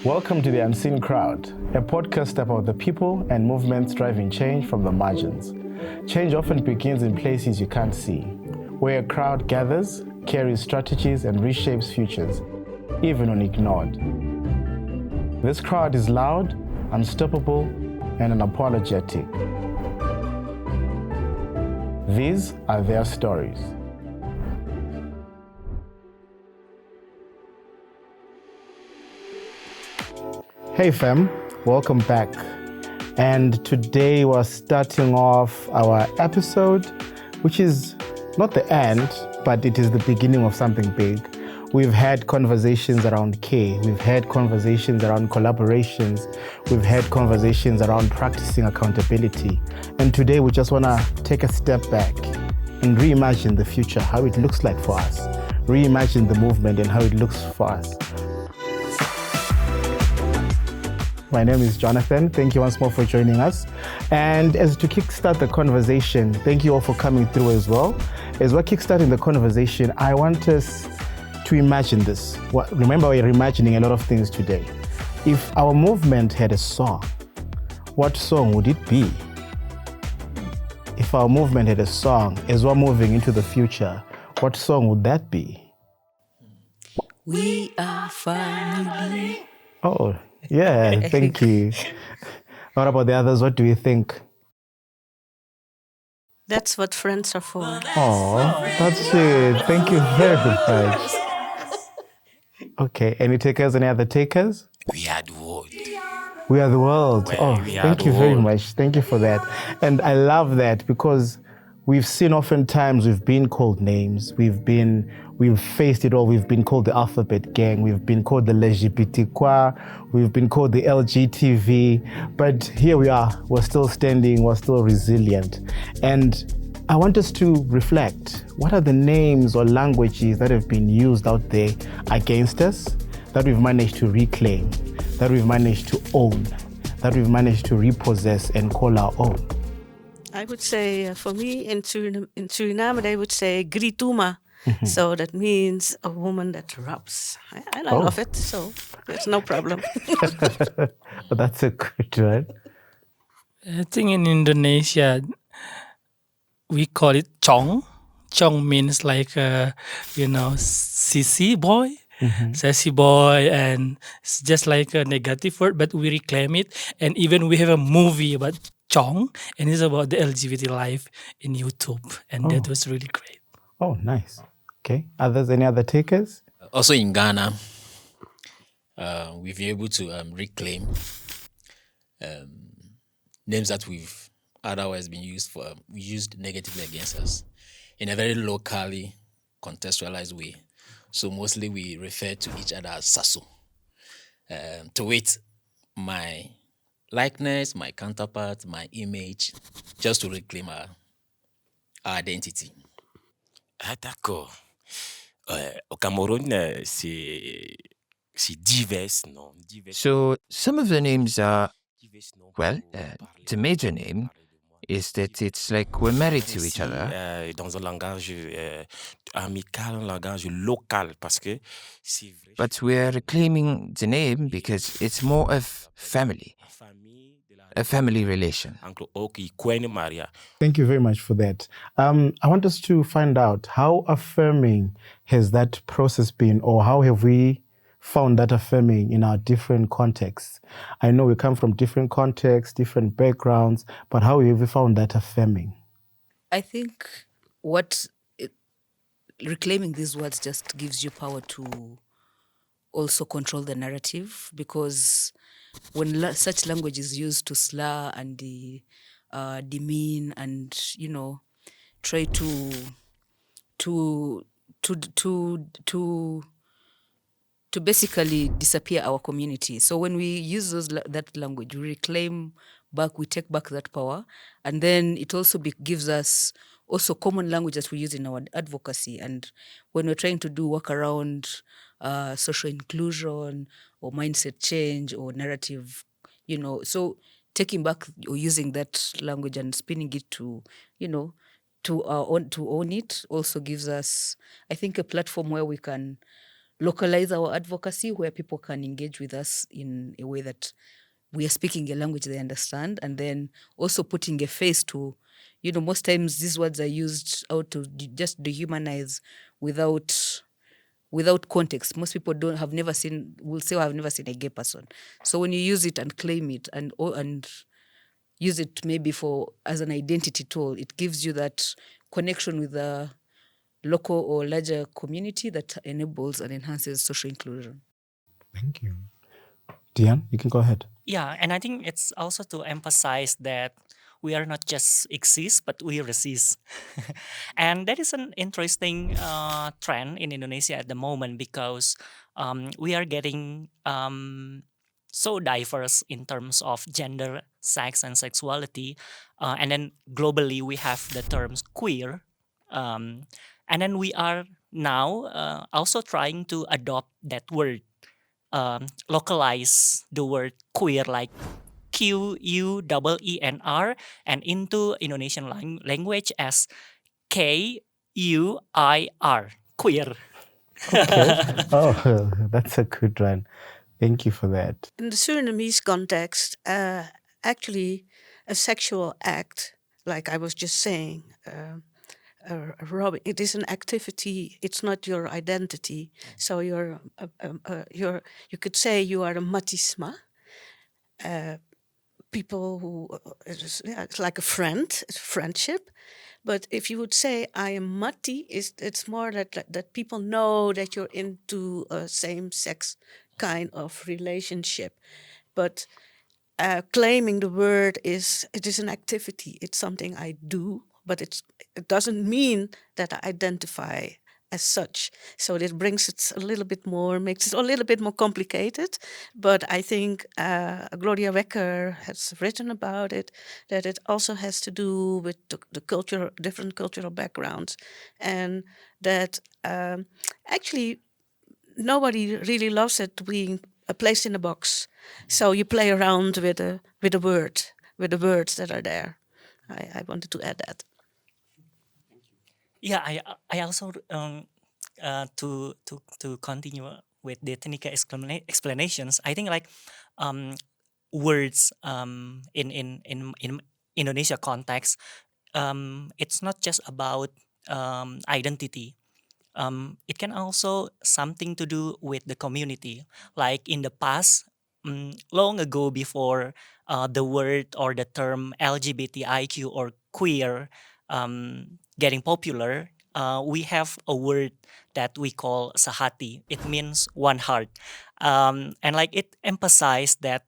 Welcome to The Unseen Crowd, a podcast about the people and movements driving change from the margins. Change often begins in places you can't see, where a crowd gathers, carries strategies, and reshapes futures, even when ignored. This crowd is loud, unstoppable, and unapologetic. These are their stories. Hey fam, welcome back. And today we're starting off our episode, which is not the end, but it is the beginning of something big. We've had conversations around care, we've had conversations around collaborations, we've had conversations around practicing accountability. And today we just want to take a step back and reimagine the future, how it looks like for us, reimagine the movement and how it looks for us. My name is Jonathan. Thank you once more for joining us. And as to kickstart the conversation, thank you all for coming through as well. As we're kickstarting the conversation, I want us to imagine this. Remember, we're imagining a lot of things today. If our movement had a song, what song would it be? If our movement had a song, as we're moving into the future, what song would that be? We are family. Oh, yeah, thank you. What about the others? What do you think? That's what friends are for. Oh, that's it. Thank you very much. Okay, any takers? Any other takers? We are the world. We are the world. Well, Oh, we are thank the you very world. much. Thank you for that. And I love that because we've seen oftentimes we've been called names. We've faced it all. We've been called the alphabet gang. We've been called the LGBTIQ. We've been called the LGTV. But here we are. We're still standing. We're still resilient. And I want us to reflect. What are the names or languages that have been used out there against us that we've managed to reclaim, that we've managed to own, that we've managed to repossess and call our own? I would say, for me, in Suriname, they would say grituma. So that means a woman that rubs. And I love it, so there's no problem. That's a good one. I think in Indonesia, we call it chong. Chong means like, sissy boy, sassy boy, and it's just like a negative word, but we reclaim it. And even we have a movie about chong, and it's about the LGBT life in YouTube, and that was really great. Oh, nice. Okay. Others, any other takers? Also in Ghana, we've been able to reclaim names that we've otherwise been used negatively against us in a very locally contextualized way. So mostly we refer to each other as Sasso. To wit, my likeness, my counterpart, my image, just to reclaim our identity. Ah, d'accord. Au Cameroun, c'est divers, non? So some of the names are, the major name is that it's like we're married to each other. Dans un langage amical, un langage local, parce que c'est vrai. But we're reclaiming the name because it's more of family, a family relation. Uncle Oki, Queen Maria. Thank you very much for that. I want us to find out how affirming has that process been, or how have we found that affirming in our different contexts? I know we come from different contexts, different backgrounds, but how have we found that affirming? I think reclaiming these words just gives you power to also control the narrative, because when such language is used to slur and demean and try to basically disappear our community. So when we use that language, we reclaim back, we take back that power, and then it also gives us also common language that we use in our advocacy. And when we're trying to do work around social inclusion or mindset change or narrative, so taking back or using that language and spinning it to own it also gives us, I think, a platform where we can localize our advocacy where people can engage with us in a way that we are speaking a language they understand, and then also putting a face to, most times these words are used out to just dehumanize without context. Most people will say, I've never seen a gay person. So when you use it and claim it and use it maybe as an identity tool, it gives you that connection with the local or larger community that enables and enhances social inclusion. Thank you. Diane, you can go ahead. Yeah, and I think it's also to emphasize that we are not just exist, but we resist. And that is an interesting trend in Indonesia at the moment because we are getting so diverse in terms of gender, sex, and sexuality. And then globally, we have the terms queer. And then we are now also trying to adopt that word, localize the word queer, like QUEENR, and into Indonesian language as KUIR, queer. Okay. Oh, that's a good one. Thank you for that. In the Surinamese context, actually, a sexual act, like I was just saying, robbing, it is an activity. It's not your identity. So you could say you are a matisma. People who it's like a friend, it's friendship. But if you would say I am mati, it's more that people know that you're into a same-sex kind of relationship. But claiming the word it is an activity. It's something I do, but it doesn't mean that I identify as such. So this brings it a little bit more, makes it a little bit more complicated. But I think Gloria Wecker has written about it, that it also has to do with the different cultural backgrounds, and that actually nobody really loves it being placed in a box. So you play around with the words that are there. I wanted to add that. Yeah, I also to continue with the technical explanations. I think like words in Indonesia context, it's not just about identity. It can also something to do with the community. Like in the past, long ago before the word or the term LGBTIQ or queer getting popular, we have a word that we call sahati. It means one heart, and like it emphasized that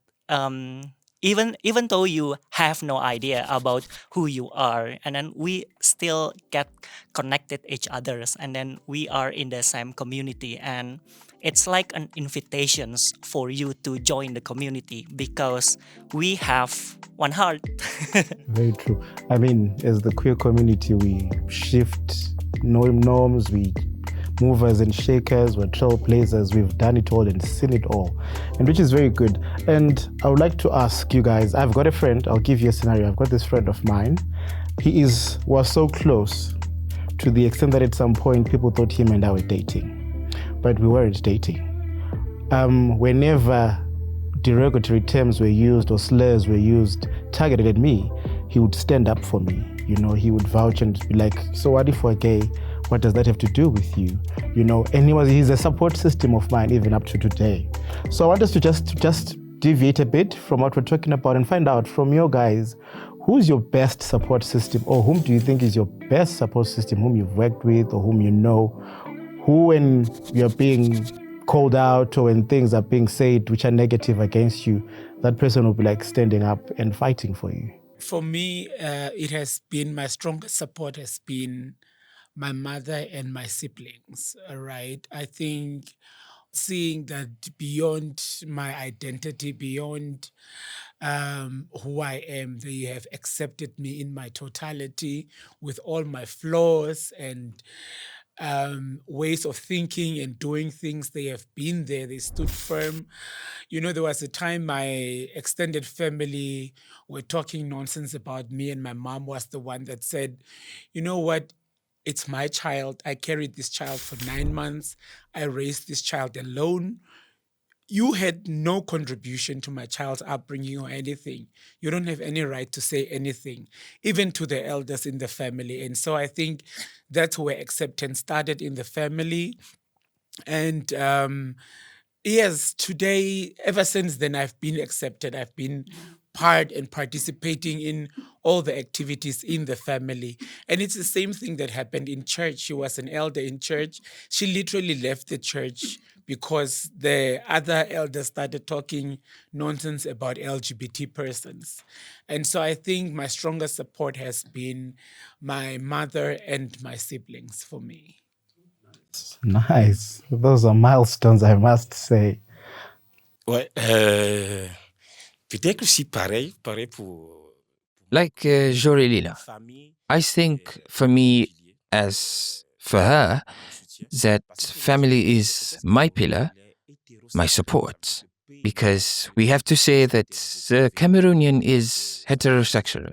even though you have no idea about who you are, and then we still get connected each others, and then we are in the same community, and it's like an invitations for you to join the community because we have one heart. Very true. I mean, as the queer community, we shift norms, we movers and shakers, we're trailblazers, we've done it all and seen it all, and which is very good. And I would like to ask you guys, I've got a friend, I'll give you a scenario. I've got this friend of mine. Was so close to the extent that at some point people thought him and I were dating, but we weren't dating. Whenever derogatory terms were used or slurs were used targeted at me, he would stand up for me. He would vouch and be like, so what if we're gay? What does that have to do with you? And he's a support system of mine even up to today. So I want us to just deviate a bit from what we're talking about and find out from you guys, who's your best support system, or whom do you think is your best support system, whom you've worked with or whom you know, who when you're being called out or when things are being said which are negative against you, that person will be like standing up and fighting for you? For me, it has been, my strongest support has been my mother and my siblings, right? I think seeing that beyond my identity, beyond who I am, they have accepted me in my totality with all my flaws and ways of thinking and doing things. They have been there. They stood firm. There was a time my extended family were talking nonsense about me, and my mom was the one that said, you know what? It's my child. I carried this child for 9 months. I raised this child alone. You had no contribution to my child's upbringing or anything. You don't have any right to say anything, even to the elders in the family. And so I think that's where acceptance started in the family. And yes, today, ever since then, I've been accepted. I've been part and participating in all the activities in the family. And it's the same thing that happened in church. She was an elder in church. She literally left the church because the other elders started talking nonsense about LGBT persons. And so I think my strongest support has been my mother and my siblings for me. Nice. Those are milestones, I must say. Ouais, peut-être aussi pareil pour Like Jorelina, I think for me, as for her, that family is my pillar, my support. Because we have to say that the Cameroonian is heterosexual.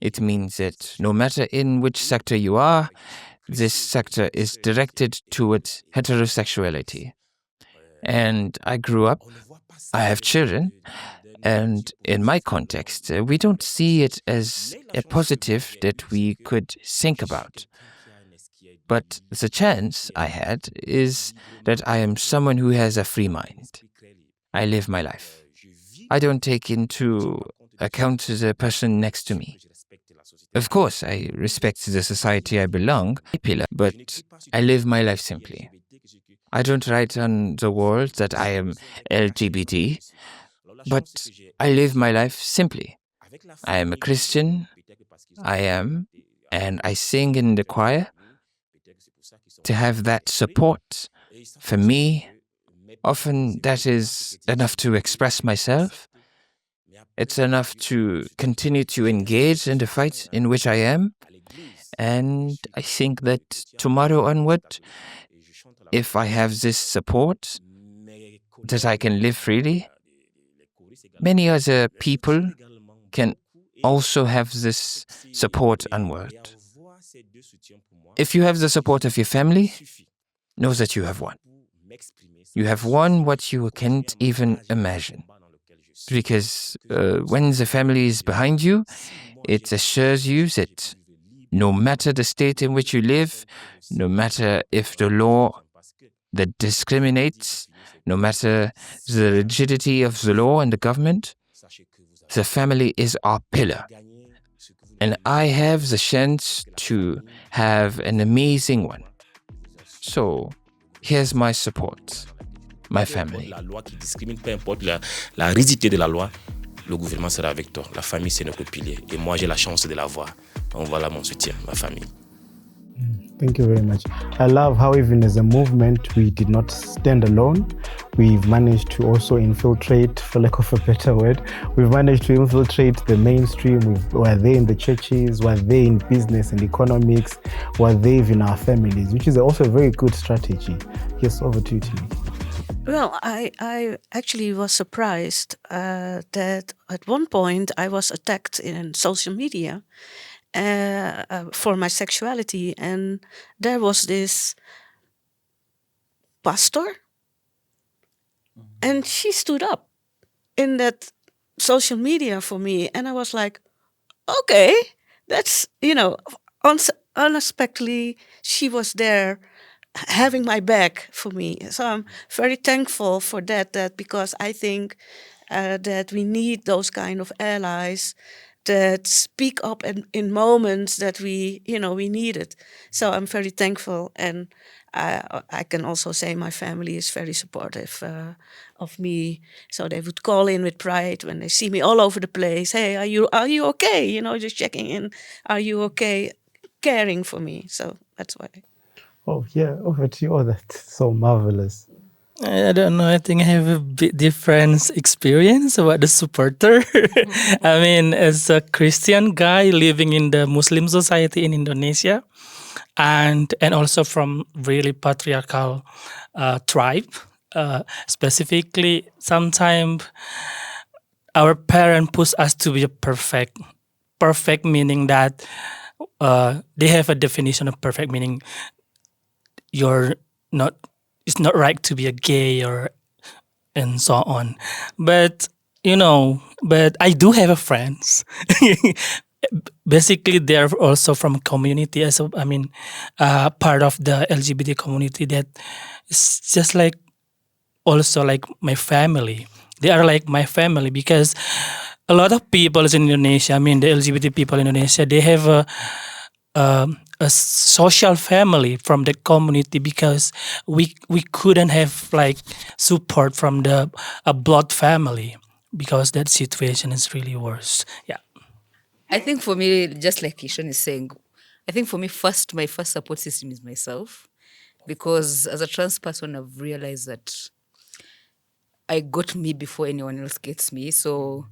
It means that no matter in which sector you are, this sector is directed towards heterosexuality. And I grew up, I have children, and in my context, we don't see it as a positive that we could think about. But the chance I had is that I am someone who has a free mind. I live my life. I don't take into account the person next to me. Of course, I respect the society I belong, but I live my life simply. I don't write on the wall that I am LGBT, but I live my life simply. I am a Christian, and I sing in the choir. To have that support, for me, often that is enough to express myself. It's enough to continue to engage in the fight in which I am. And I think that tomorrow onward, if I have this support, that I can live freely, many other people can also have this support onward. If you have the support of your family, know that you have won. You have won what you can't even imagine. Because when the family is behind you, it assures you that no matter the state in which you live, no matter if the law that discriminates, no matter the rigidity of the law and the government, the family is our pillar. And I have the chance to have an amazing one. So, here's my support, my family. La loi qui discrimine, peu importe la rigidité de la loi, le gouvernement sera avec toi. La famille, c'est notre pilier. Et moi, j'ai la chance de l'avoir. Donc voilà mon soutien, ma famille. Thank you very much. I love how even as a movement, we did not stand alone. We've managed to also infiltrate, for lack of a better word, we've managed to infiltrate the mainstream. We're there in the churches, we're there in business and economics, we're there in our families, which is also a very good strategy. Yes, over to you, Timmy. Well, I actually was surprised that at one point I was attacked in social media for my sexuality, and there was this pastor, and she stood up in that social media for me, and I was like, okay, that's, unexpectedly she was there having my back for me. So I'm very thankful for that because I think that we need those kind of allies that speak up in moments that we need it. So I'm very thankful, and I can also say my family is very supportive of me. So they would call in with pride when they see me all over the place. Hey, are you okay? Just checking in. Are you okay? Caring for me. So that's why. Oh, yeah, over to you. Oh, that's so marvelous. I don't know. I think I have a bit different experience about the supporter. I mean, as a Christian guy living in the Muslim society in Indonesia, and also from really patriarchal tribe, specifically, sometimes our parents push us to be perfect. Perfect meaning that they have a definition of perfect, meaning you're not. It's not right to be a gay or and so on. But but I do have a friends. Basically, they're also from community as part of the LGBT community that is just like also like my family. They are like my family because a lot of people in Indonesia, the LGBT people in Indonesia, they have a social family from the community because we couldn't have like support from the a blood family because that situation is really worse. Yeah. I think for me, just like Ishon is saying, I think for me, my first support system is myself. Because as a trans person, I've realized that I got me before anyone else gets me. So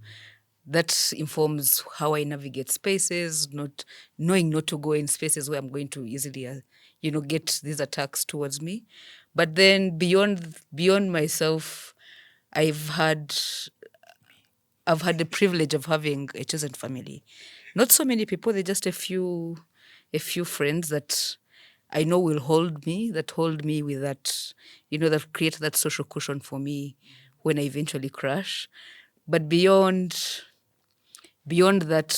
that informs how I navigate spaces, not knowing not to go in spaces where I'm going to easily, get these attacks towards me. But then beyond myself, I've had the privilege of having a chosen family. Not so many people, they're just a few friends that I know will hold me with that, that create that social cushion for me when I eventually crash. But beyond that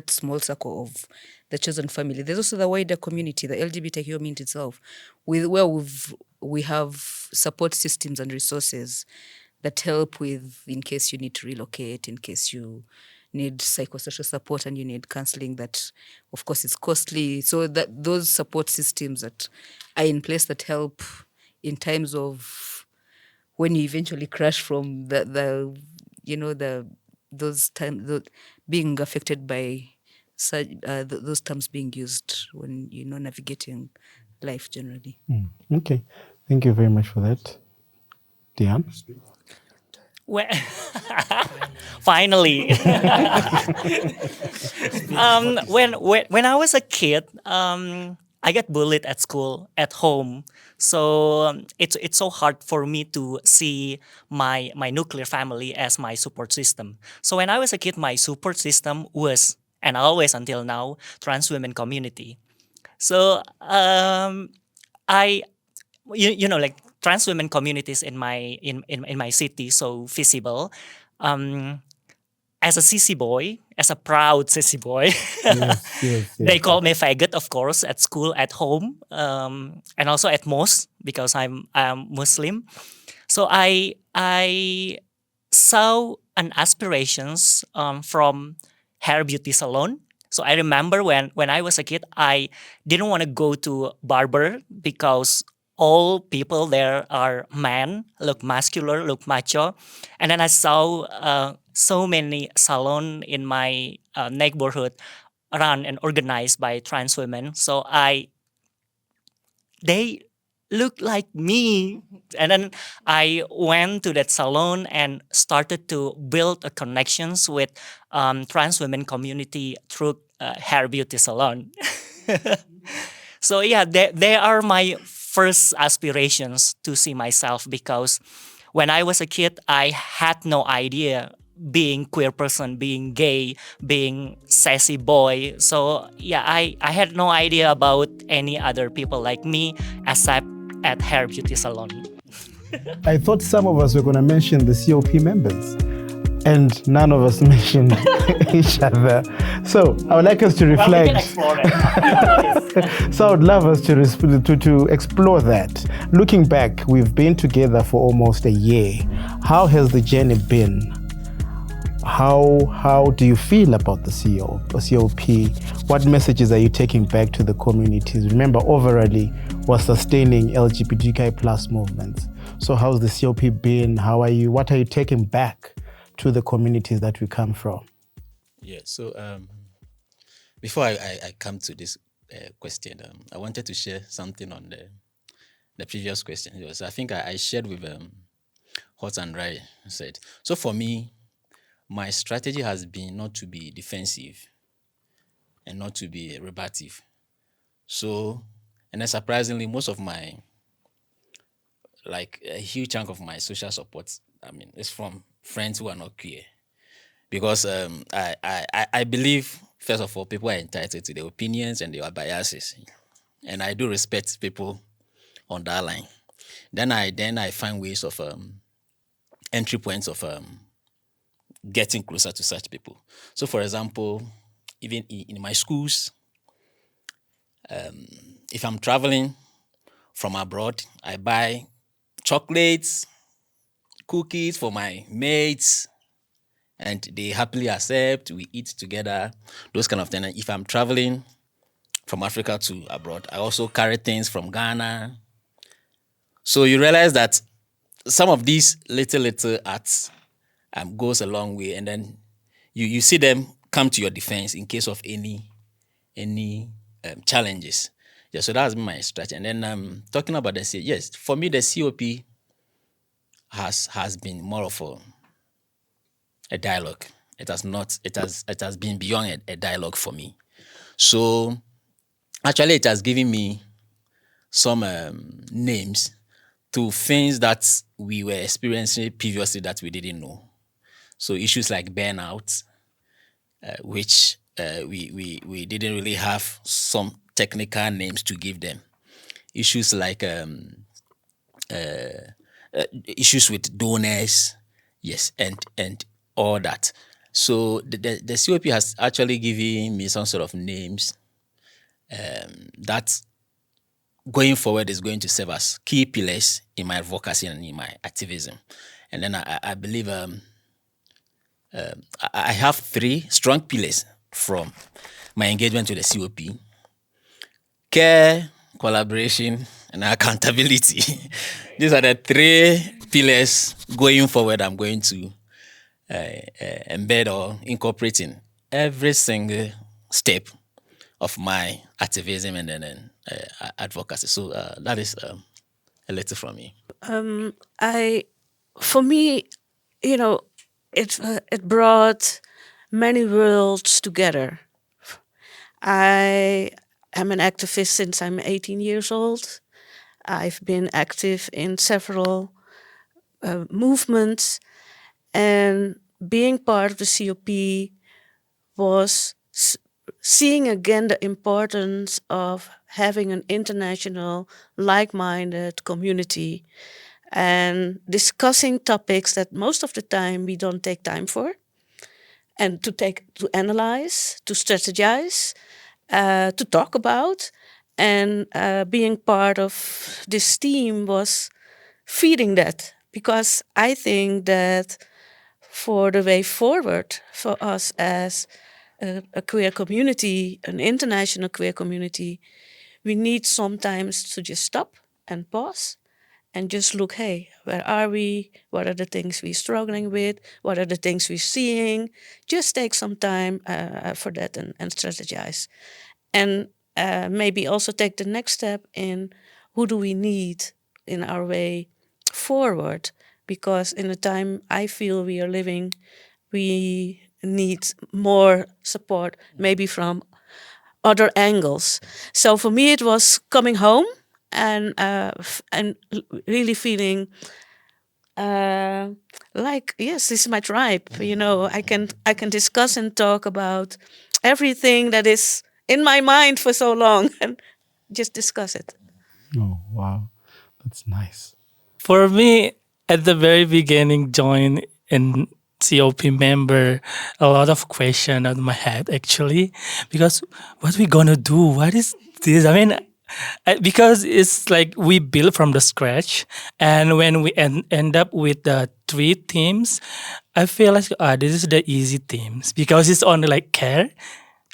small circle of the chosen family, there's also the wider community, the LGBTIQ community itself, where we have support systems and resources that help with in case you need to relocate, in case you need psychosocial support and you need counseling that of course is costly. So that those support systems that are in place that help in times of when you eventually crash from those times being affected by such those terms being used when navigating life generally. Okay. Thank you very much for that. Diane? When, finally, when I was a kid, I got bullied at school, at home. So it's so hard for me to see my nuclear family as my support system. So when I was a kid, my support system was, and always until now, trans women community. So I like trans women communities in my city so visible. As a CC boy, as a proud CC boy, Yes. they call me faggot, of course, at school, at home, and also at mosque because I'm Muslim. So I saw an aspirations from hair beauty salon. So I remember when I was a kid, I didn't want to go to barber because all people there are men, look muscular, look macho. And then I saw so many salon in my neighborhood run and organized by trans women. So they look like me. And then I went to that salon and started to build a connections with trans women community through hair beauty salon. So yeah, they are my first aspirations to see myself because when I was a kid, I had no idea being queer person, being gay, being sassy boy. So yeah, I had no idea about any other people like me except at hair beauty salon. I thought some of us were going to mention the COP members, and none of us mentioned each other. So I would like us to reflect. Well, we can explore that. So I would love us to explore that. Looking back, we've been together for almost a year. How has the journey been? How do you feel about the COP? What messages are you taking back to the communities? Remember, overally, we're sustaining LGBTQI plus movements. So how's the COP been? What are you taking back to the communities that we come from? Yeah, so before I come to this question, I wanted to share something on the previous question. I think I shared with Hot and Rai said. So for me, my strategy has been not to be defensive and not to be rebative. So, and then surprisingly, most of my, like a huge chunk of my social support, is from friends who are not queer. Because I believe first of all, people are entitled to their opinions and their biases, and I do respect people on that line. Then I find ways of entry points of getting closer to such people. So, for example, even in my schools, if I'm traveling from abroad, I buy chocolates, cookies for my mates, and they happily accept. We eat together, those kind of things. And if I'm traveling from Africa to abroad, I also carry things from Ghana. So you realize that some of these little acts goes a long way, and then you see them come to your defense in case of any challenges. Yeah, so that's been my strategy. And then talking about the yes, for me the COP has been more of a dialogue. It has been beyond a dialogue for me. So actually, it has given me some names to things that we were experiencing previously that we didn't know. So issues like burnout, which we didn't really have some technical names to give them. Issues like issues with donors, yes, and all that. So the COP has actually given me some sort of names that going forward is going to serve as key pillars in my advocacy and in my activism. And then I believe I have 3 strong pillars from my engagement with the COP: care, collaboration, and accountability. These are the 3 pillars going forward I'm going to embed or incorporate in every single step of my activism and then advocacy. So that is a letter from me. For me, it brought many worlds together. I am an activist since I'm 18 years old. I've been active in several movements, and being part of the COP was seeing again the importance of having an international, like-minded community and discussing topics that most of the time we don't take time for, and to analyze, to strategize, to talk about. And being part of this team was feeding that, because I think that for the way forward for us as a queer community, an international queer community, we need sometimes to just stop and pause and just look, hey, where are we? What are the things we're struggling with? What are the things we're seeing? Just take some time for that and strategize. And maybe also take the next step in who do we need in our way forward? Because in the time I feel we are living, we need more support, maybe from other angles. So for me, it was coming home and really feeling like, yes, this is my tribe. I can discuss and talk about everything that is in my mind for so long and just discuss it. Oh, wow. That's nice. For me, at the very beginning, join in COP member, a lot of question on my head actually, because what we gonna do? What is this? I mean, because it's like we build from the scratch, and when we end up with the 3 teams, I feel like this is the easy teams because it's only like care,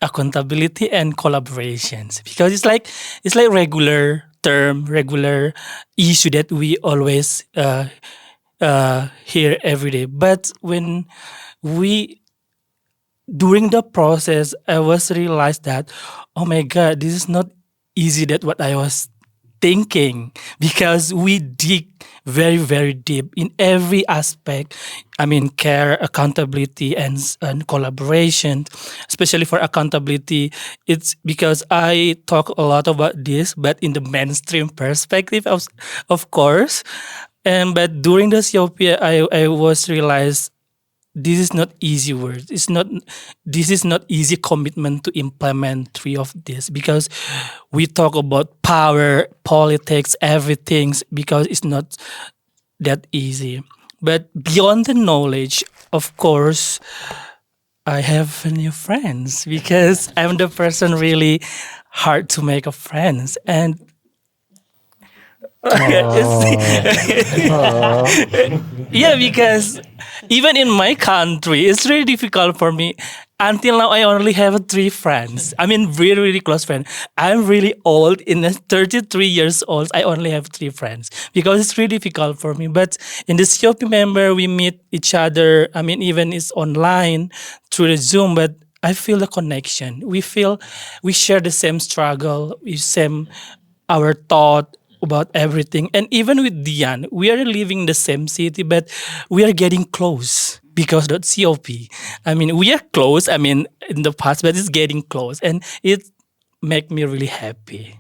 accountability, and collaborations. Because it's like regular term, regular issue that we always hear every day. But when we during the process, I was realized that, oh my God, this is not easy that what I was thinking, because we dig very, very deep in every aspect. I mean, care, accountability, and collaboration. Especially for accountability, it's because I talk a lot about this, but in the mainstream perspective, of course. But during the COP, I was realized this is not easy word. This is not easy commitment to implement three of this, because we talk about power, politics, everything, because it's not that easy. But beyond the knowledge, of course, I have new friends, because I'm the person really hard to make a friends. And yeah, because even in my country, it's really difficult for me. Until now, I only have 3 friends. I mean, really, really close friends. I'm really old. In the 33 years old, I only have 3 friends because it's really difficult for me. But in the COP member, we meet each other. I mean, even it's online through the Zoom, but I feel the connection. We share the same struggle, our thought about everything. And even with Dian, we are living in the same city, but we are getting close because of COP. I mean, we are close, in the past, but it's getting close. And it makes me really happy.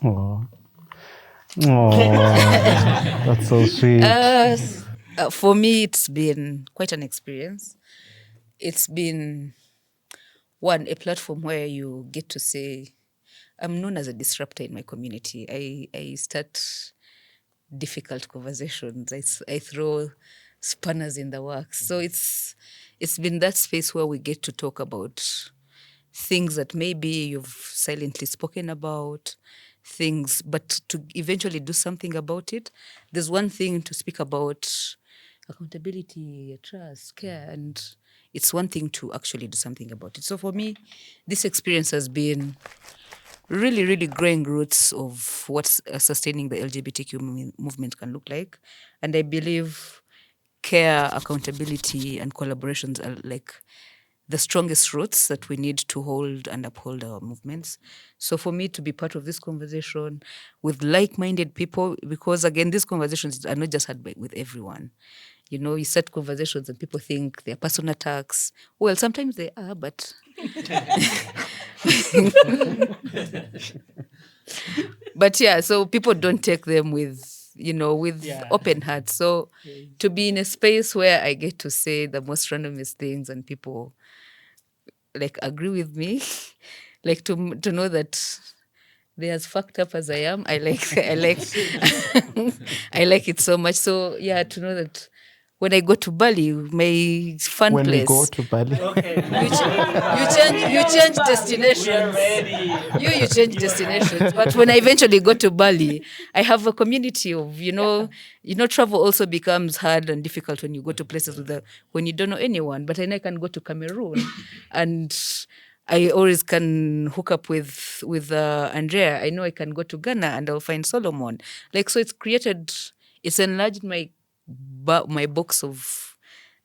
Oh, that's so sweet. For me, it's been quite an experience. It's been, a platform where you get to say, I'm known as a disruptor in my community. I start difficult conversations. I throw spanners in the works. So it's been that space where we get to talk about things that maybe you've silently spoken about, things, but to eventually do something about it. There's one thing to speak about accountability, trust, care, and it's one thing to actually do something about it. So for me, this experience has been really, really growing roots of what sustaining the LGBTQ movement can look like. And I believe care, accountability, and collaborations are like the strongest roots that we need to hold and uphold our movements. So for me to be part of this conversation with like-minded people, because again, these conversations are not just had with everyone. You know, you set conversations and people think they're personal attacks. Well, sometimes they are, but but yeah, so people don't take them with open hearts. So to be in a space where I get to say the most randomest things and people like agree with me, like to know that they're as fucked up as I am, I like I like it so much. So yeah, to know that when I go to Bali, my fun When place. we go to Bali. You change destinations. You change destinations. But when I eventually go to Bali, I have a community of, travel also becomes hard and difficult when you go to places when you don't know anyone. But then I can go to Cameroon and I always can hook up with Andrea. I know I can go to Ghana and I'll find Solomon. So it's enlarged my box of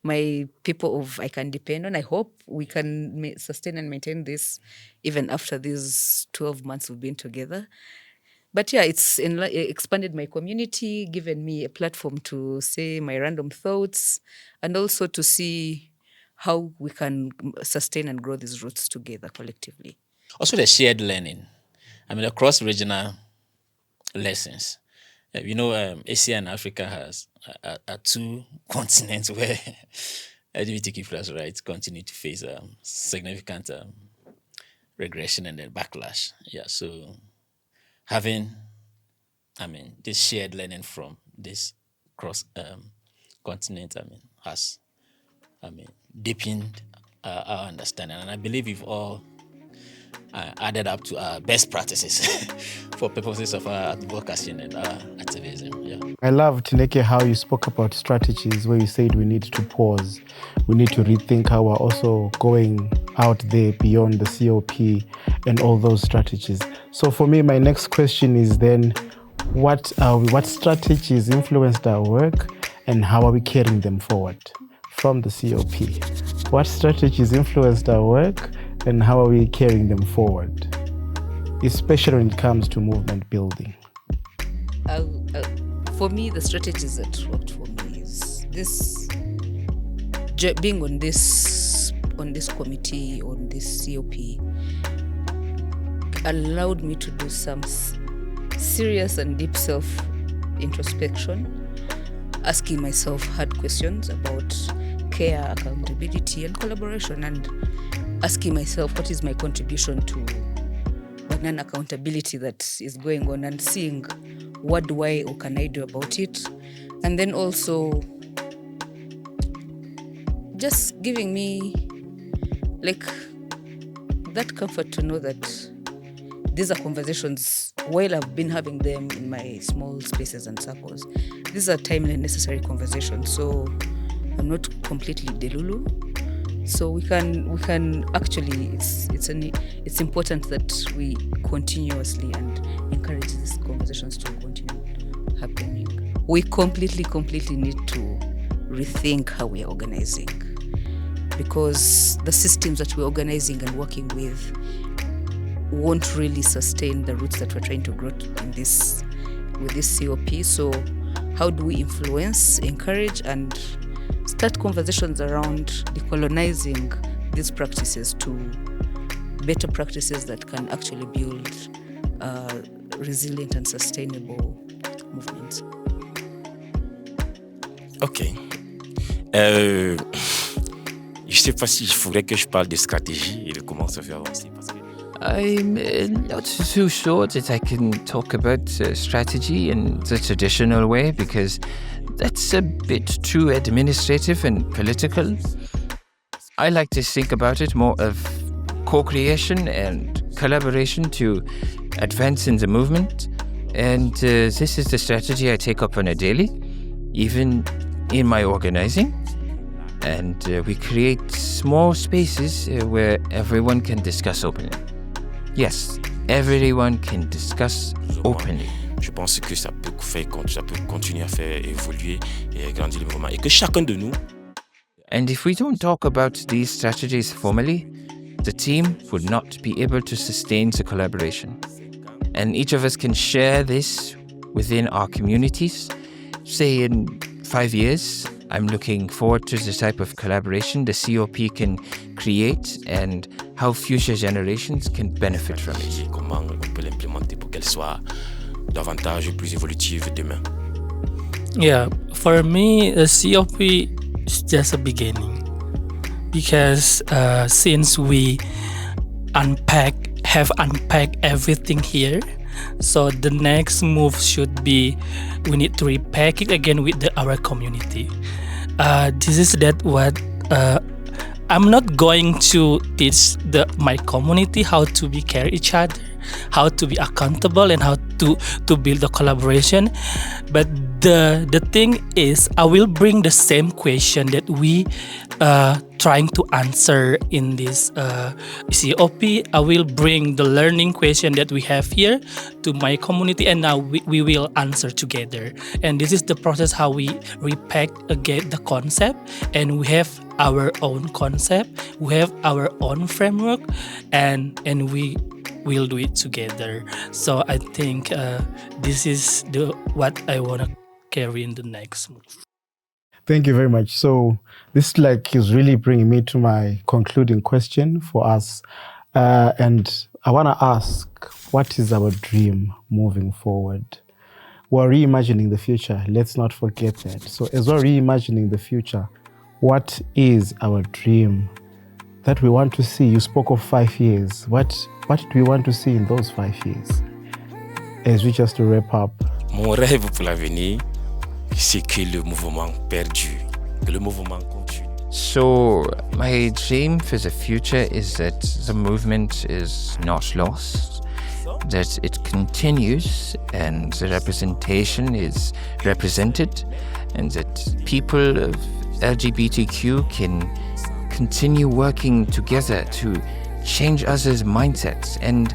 my people I can depend on. I hope we can sustain and maintain this even after these 12 months we've been together. But yeah, it's expanded my community, given me a platform to say my random thoughts, and also to see how we can sustain and grow these roots together collectively. Also the shared learning. The cross-regional lessons. Asia and Africa are 2 continents where LGBTQ plus rights continue to face significant regression and then backlash. Yeah, so having, this shared learning from this cross continent, has, deepened our understanding, and I believe we've all added up to our best practices for purposes of our advocacy and our activism. Yeah. I loved, Tineke, how you spoke about strategies where you said we need to pause. We need to rethink how we're also going out there beyond the COP and all those strategies. So for me, my next question is then, what strategies influenced our work and how are we carrying them forward from the COP? What strategies influenced our work and how are we carrying them forward, especially when it comes to movement building? For me, the strategies that worked for me is this: being on this committee, on this COP, allowed me to do some serious and deep self-introspection, asking myself hard questions about care, accountability, and collaboration, and asking myself what is my contribution to banana accountability that is going on, and seeing what do I or can I do about it. And then also just giving me like that comfort to know that these are conversations, while I've been having them in my small spaces and circles, these are timely and necessary conversations. So I'm not completely delulu. So we can actually, it's important that we continuously and encourage these conversations to continue happening. We completely need to rethink how we are organizing, because the systems that we're organizing and working with won't really sustain the roots that we're trying to grow with this COP. So how do we influence, encourage, and start conversations around decolonizing these practices to better practices that can actually build resilient and sustainable movements? Ok. Je sais pas s'il faudrait que je parle de stratégie et de comment se faire avancer. Parce que I'm not too sure that I can talk about strategy in the traditional way, because that's a bit too administrative and political. I like to think about it more of co-creation and collaboration to advance in the movement. And this is the strategy I take up on a daily, even in my organizing. And we create small spaces where everyone can discuss openly. Yes, everyone can discuss openly. Je pense que ça peut continuer à faire évoluer et grandir le mouvement. Et que chacun de nous. And if we don't talk about these strategies formally, the team would not be able to sustain the collaboration. And each of us can share this within our communities. Say in 5 years, I'm looking forward to the type of collaboration the COP can create and how future generations can benefit from it. Et comment on peut l'implémenter pour qu'elle soit davantage plus évolutive demain. Yeah, for me, the COP is just a beginning, because since we have unpacked everything here, so the next move should be we need to repack it again with our community. This is that what I'm not going to teach my community how to be care each other, how to be accountable, and how to build a collaboration. But the thing is, I will bring the same question that we trying to answer in this COP. I will bring the learning question that we have here to my community, and now we will answer together. And this is the process how we repack again the concept, and we have our own concept, we have our own framework, and we will do it together. So I think this is what I want to carry in the next move. Thank you very much. So this is really bringing me to my concluding question for us. And I want to ask, what is our dream moving forward? We're reimagining the future. Let's not forget that. So as we're reimagining the future, what is our dream that we want to see? You spoke of 5 years. What do we want to see in those 5 years? As we just wrap up. Mon rêve pour l'avenir, c'est que le mouvement perdure, que le mouvement continue. So my dream for the future is that the movement is not lost, that it continues and the representation is represented, and that people of LGBTQ can continue working together to change others' mindsets. And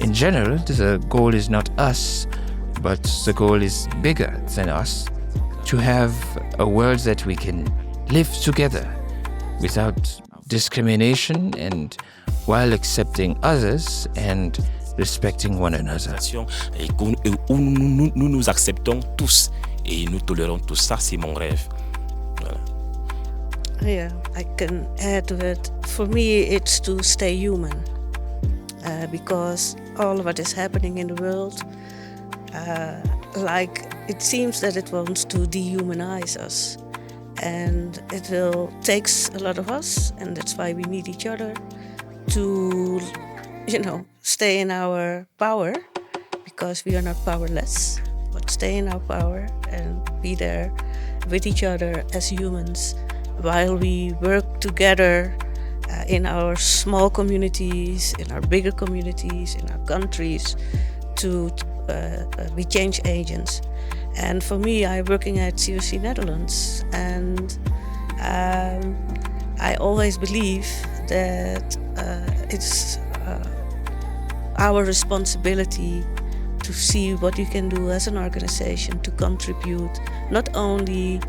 in general, the goal is not us, but the goal is bigger than us, to have a world that we can live together without discrimination and while accepting others and respecting one another. Et où nous nous acceptons tous et nous tolérons tous. Ça, c'est mon rêve. Voilà. Yeah, I can add to it. For me, it's to stay human, because all of what is happening in the world, it seems that it wants to dehumanize us. And it will takes a lot of us, and that's why we need each other to, stay in our power, because we are not powerless, but stay in our power and be there with each other as humans while we work together in our small communities, in our bigger communities, in our countries, to be change agents. And for me, I'm working at COC Netherlands, and I always believe that it's our responsibility to see what you can do as an organization to contribute, not only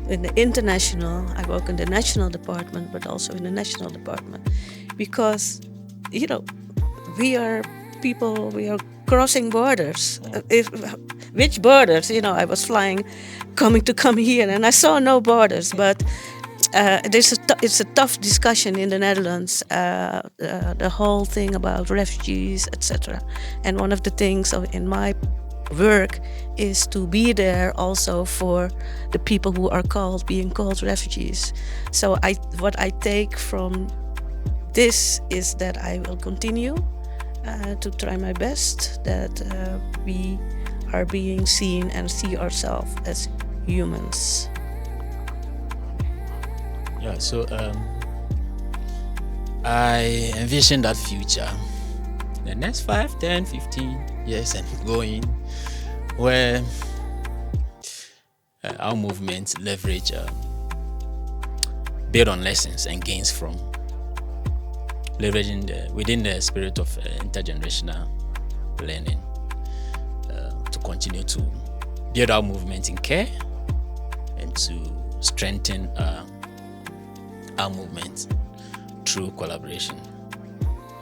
in the international, I work in the national department, but also in the national department. Because, we are people, we are crossing borders. Which borders? I was coming to come here, and I saw no borders, but it's a tough discussion in the Netherlands, the whole thing about refugees, etc. And one of the things in my work is to be there also for the people who are being called refugees. So what I take from this is that I will continue to try my best, that we are being seen and see ourselves as humans. Yeah, so I envision that future, the next 5, 10, 15 years and going, where our movement leverage, build on lessons and gains from leveraging within the spirit of intergenerational learning, to continue to build our movement in care and to strengthen our movement through collaboration,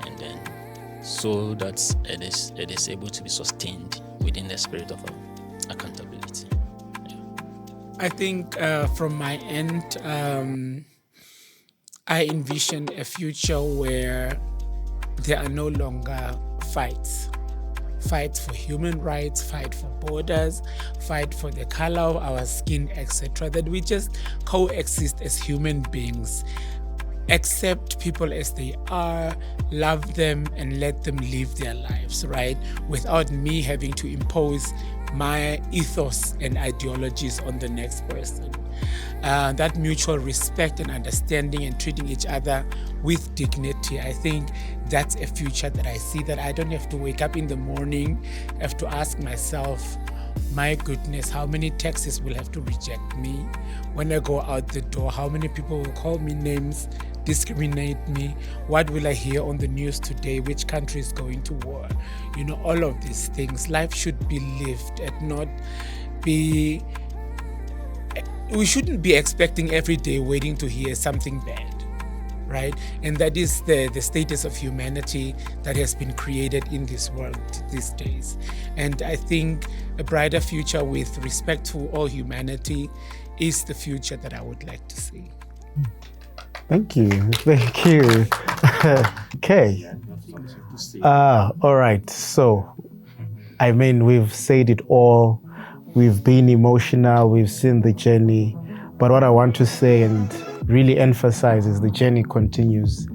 and then so that it is able to be sustained within the spirit of accountability. Yeah. I think from my end, I envision a future where there are no longer fights for human rights, fight for borders, fight for the color of our skin, etc. That we just coexist as human beings, accept people as they are, love them, and let them live their lives, right? Without me having to impose my ethos and ideologies on the next person. That mutual respect and understanding and treating each other with dignity, I think that's a future that I see, that I don't have to wake up in the morning, have to ask myself, my goodness, how many taxis will have to reject me when I go out the door? How many people will call me names, discriminate me? What will I hear on the news today? Which country is going to war? All of these things. Life should be lived and not be... We shouldn't be expecting every day waiting to hear something bad, right? And that is the status of humanity that has been created in this world these days. And I think a brighter future with respect to all humanity is the future that I would like to see. Thank you. Okay. All right. So, we've said it all. We've been emotional, we've seen the journey, but what I want to say and really emphasize is the journey continues.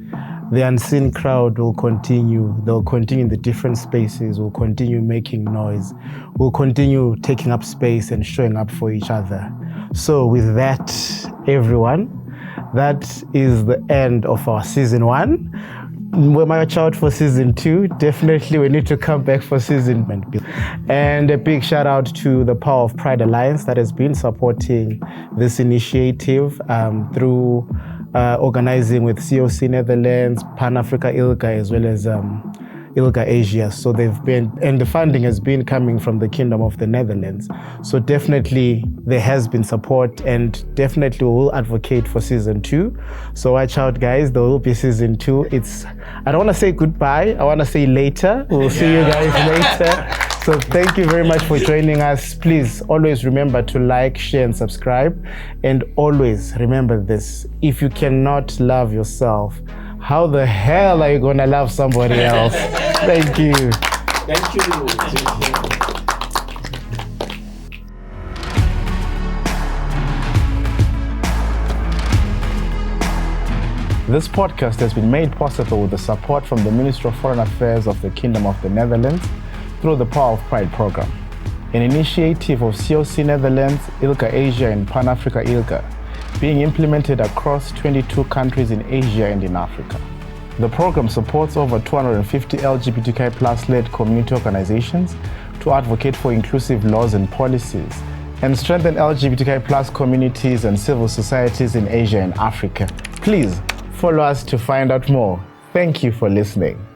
The unseen crowd will continue. They'll continue in the different spaces, will continue making noise, will continue taking up space and showing up for each other. So with that, everyone, that is the end of our season 1. We might watch out for season 2. Definitely we need to come back for season 1. And a big shout out to the Power of Pride Alliance that has been supporting this initiative through organizing with COC Netherlands, Pan Africa ILGA, as well as ILGA Asia. So and the funding has been coming from the Kingdom of the Netherlands. So definitely there has been support, and definitely we will advocate for season 2. So watch out, guys, there will be season 2. I don't want to say goodbye, I want to say later. We'll see you guys later. So thank you very much for joining us. Please always remember to like, share, and subscribe. And always remember this: if you cannot love yourself, how the hell are you gonna love somebody else? Thank you. Thank you. This podcast has been made possible with the support from the Ministry of Foreign Affairs of the Kingdom of the Netherlands through the Power of Pride program, an initiative of COC Netherlands, ILGA Asia and Pan-Africa ILGA, being implemented across 22 countries in Asia and in Africa. The program supports over 250 LGBTIQ+-led community organizations to advocate for inclusive laws and policies and strengthen LGBTIQ+ communities and civil societies in Asia and Africa. Please follow us to find out more. Thank you for listening.